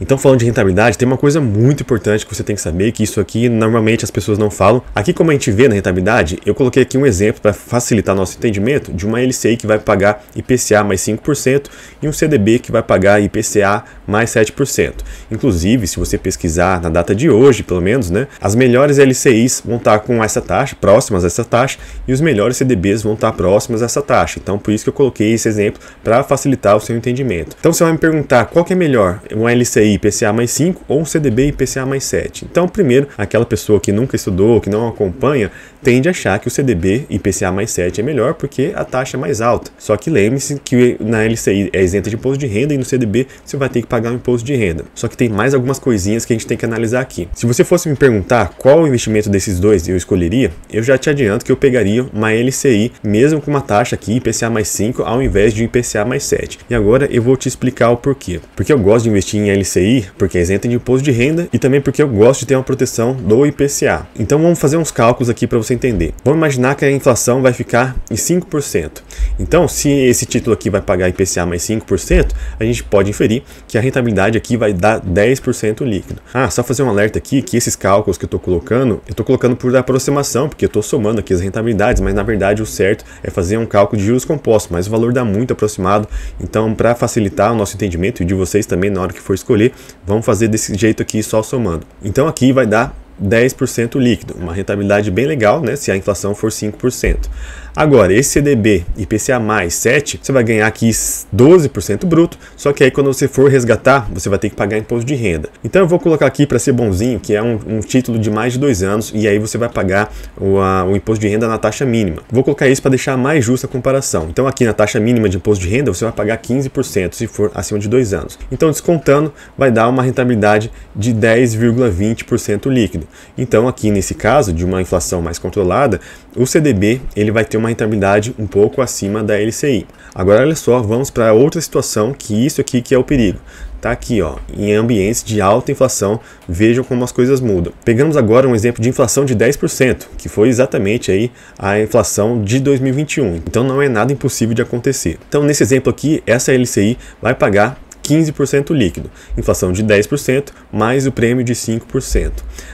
Então, falando de rentabilidade, tem uma coisa muito importante que você tem que saber, que isso aqui normalmente as pessoas não falam. Aqui, como a gente vê na rentabilidade, eu coloquei aqui um exemplo para facilitar nosso entendimento de uma LCI que vai pagar IPCA mais 5% e um CDB que vai pagar IPCA mais 7%. Inclusive, se você pesquisar na data de hoje, pelo menos, né, as melhores LCIs vão estar com essa taxa, próximas a essa taxa, e os melhores CDBs vão estar próximos a essa taxa. Então, por isso que eu coloquei esse exemplo para facilitar o seu entendimento. Então, você vai me perguntar qual que é melhor, uma LCI IPCA mais 5 ou um CDB IPCA mais 7. Então, primeiro, aquela pessoa que nunca estudou, que não acompanha, tende a achar que o CDB IPCA mais 7 é melhor porque a taxa é mais alta. Só que lembre-se que na LCI é isenta de imposto de renda e no CDB você vai ter que pagar o imposto de renda. Só que tem mais algumas coisinhas que a gente tem que analisar aqui. Se você fosse me perguntar qual investimento desses dois eu escolheria, eu já te adianto que eu pegaria uma LCI, mesmo com uma taxa aqui IPCA mais 5, ao invés de IPCA mais 7. E agora eu vou te explicar o porquê. Porque eu gosto de investir em LCI, porque é isenta de imposto de renda e também porque eu gosto de ter uma proteção do IPCA. Então vamos fazer uns cálculos aqui para você entender. Vamos imaginar que a inflação vai ficar em 5%. Então, se esse título aqui vai pagar IPCA mais 5%, a gente pode inferir que a rentabilidade aqui vai dar 10% líquido. Só fazer um alerta aqui que esses cálculos que eu estou colocando por aproximação, porque eu estou somando aqui as rentabilidades, mas na verdade o certo é fazer um cálculo de juros compostos, mas o valor dá muito aproximado. Então, para facilitar o nosso entendimento e de vocês também na hora que for escolher, vamos fazer desse jeito aqui só somando. Então aqui vai dar 10% líquido, uma rentabilidade bem legal, né, se a inflação for 5%. Agora, esse CDB IPCA mais 7, você vai ganhar aqui 12% bruto, só que aí quando você for resgatar, você vai ter que pagar imposto de renda. Então eu vou colocar aqui para ser bonzinho, que é um título de mais de 2 anos, e aí você vai pagar o imposto de renda na taxa mínima. Vou colocar isso para deixar mais justa a comparação. Então aqui na taxa mínima de imposto de renda, você vai pagar 15% se for acima de 2 anos. Então descontando, vai dar uma rentabilidade de 10,20% líquido. Então aqui nesse caso, de uma inflação mais controlada, o CDB ele vai ter uma rentabilidade um pouco acima da LCI. Agora olha só, vamos para outra situação, que isso aqui que é o perigo. Tá aqui, ó, em ambientes de alta inflação, vejam como as coisas mudam. Pegamos agora um exemplo de inflação de 10%, que foi exatamente aí a inflação de 2021. Então não é nada impossível de acontecer. Então nesse exemplo aqui, essa LCI vai pagar 15% líquido, inflação de 10% mais o prêmio de 5%.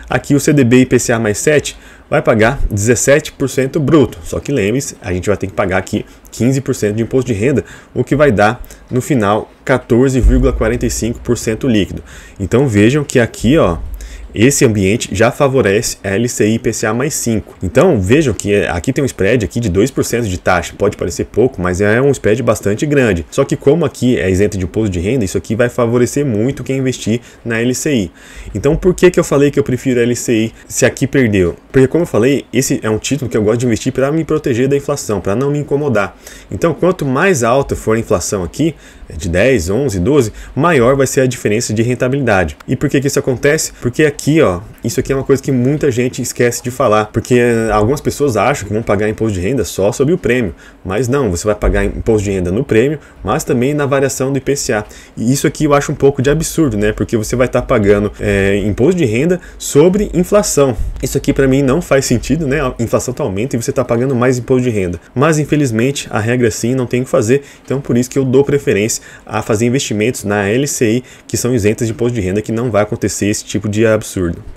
Aqui o CDB IPCA mais 7 vai pagar 17% bruto, só que lembre-se, a gente vai ter que pagar aqui 15% de imposto de renda, o que vai dar no final 14,45% líquido. Então vejam que aqui, ó, esse ambiente já favorece a LCI IPCA mais 5. Então vejam que aqui tem um spread aqui de 2% de taxa. Pode parecer pouco, mas é um spread bastante grande. Só que como aqui é isento de imposto de renda, isso aqui vai favorecer muito quem investir na LCI. Então por que eu falei que eu prefiro a LCI se aqui perdeu? Porque como eu falei, esse é um título que eu gosto de investir para me proteger da inflação, para não me incomodar. Então quanto mais alta for a inflação aqui, de 10, 11, 12, maior vai ser a diferença de rentabilidade. E por que isso acontece? Porque aqui, ó, isso aqui é uma coisa que muita gente esquece de falar, porque algumas pessoas acham que vão pagar imposto de renda só sobre o prêmio, mas não, você vai pagar imposto de renda no prêmio, mas também na variação do IPCA. E isso aqui eu acho um pouco de absurdo, né? Porque você vai estar pagando imposto de renda sobre inflação. Isso aqui para mim não faz sentido, né? A inflação tá aumenta e você está pagando mais imposto de renda. Mas infelizmente a regra sim não tem o que fazer, então por isso que eu dou preferência a fazer investimentos na LCI que são isentas de imposto de renda, que não vai acontecer esse tipo de absurdo.